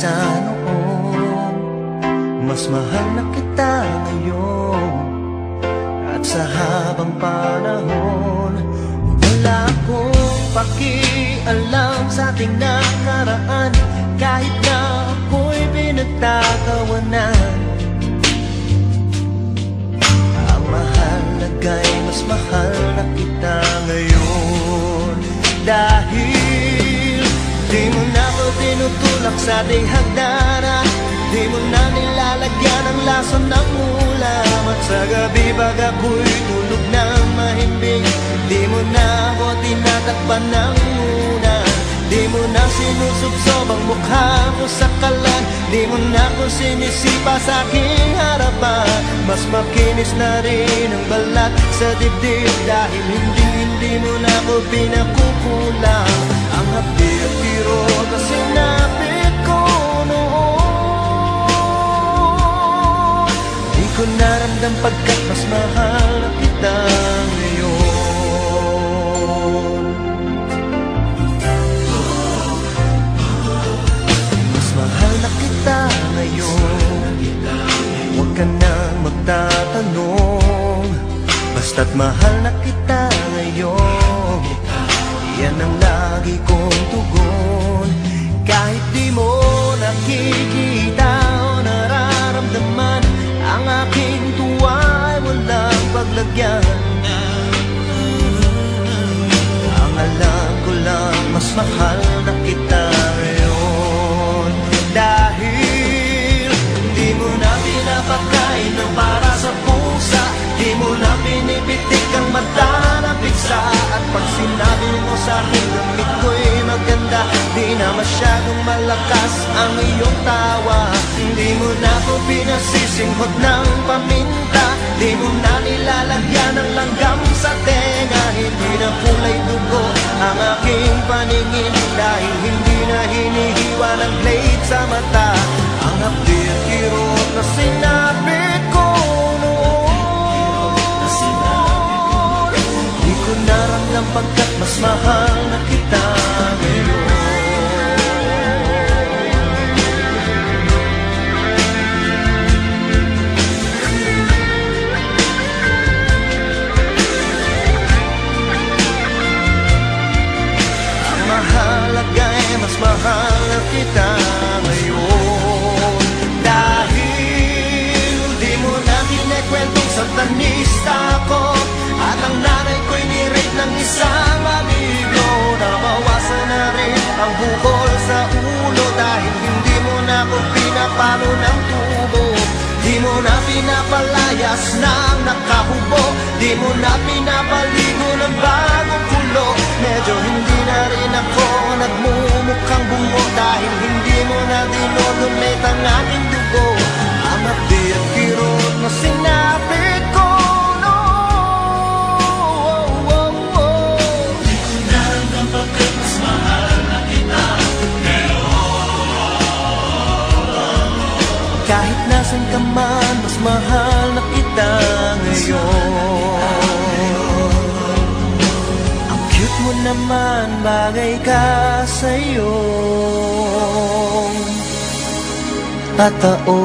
sa noon. Mas mahal na kita ngayon, at sa habang panahon. Wala akong pakialam sa ating nakaraan, kahit na ako'y pinagtatawanan. Ang mahalaga'y mas mahal na kita ngayon, dahil di mo na ako tinutulak sa ating hagdanan. Di mo na nilalagyan ang lason ng ulam, at sa gabi pag ako'y tulog na mahimbing, di mo na ako tinatakpan ng muna. Di mo na sinusubsob ang mukha ko sa kalan, di mo na ako sinisipa sa aking harapan. Mas makinis na rin ang balat sa dibdib, dahil hindi mo na ako pinakukulang. Ang hapdi at kirot na sinapit ko noon, di ko naramdam pagkat mas mahal na kita ngayon. Mas mahal na kita ngayon, huwag ka nang magtatanong, basta't mahal na kita ngayon. Yan ang lagi kong tugon, kahit di mo nakikita o nararamdaman. Ang aking tuwa ay walang paglagyan. Ang alam ko lang, mas mahal na kita ngayon, dahil di mo na pinapakain ng para sa pusa, di mo na pinipitik ang mata na piksa. At pag sinabi mo sa akin gamit ko'y maganda, di na masyadong malakas ang iyong tawa. Di mo na ako pinasisinghot ng paminta, di mo na nilalagyan ng langgam sa tenga. Hindi na kulay dugo ang aking paningin, dahil hindi na hinihiwa ng blade sa mata. Ang hapdi at kirot na sinapit ko noon, di ko naramdam pagkat mas mahal na kita ngayon. Ang mahalaga'y mas mahal na kita ngayon, dahil di mo na kinikwentong satanista ako, at ang nanay ko'y nirate ng isang amigo. Nabawasan na rin ang bukol sa ulo, dahil hindi mo na ako pinapalo ng tubo. Di mo na pinapalayas ng nakahubo, di mo na pinapaligo ng bagong kulo. Medyo hindi na rin ako nagmumukhang bungo, dahil hindi mo na dinodumit ang aking dugo. Ang hapdi at kirot na sinapit ko noon, di ko naramdam pagkat mas mahal na kita ngayon. Kahit nasan ka man, mas mahal na kita ngayon. Ang cute mo naman, bagay ka sa'yo, tatao.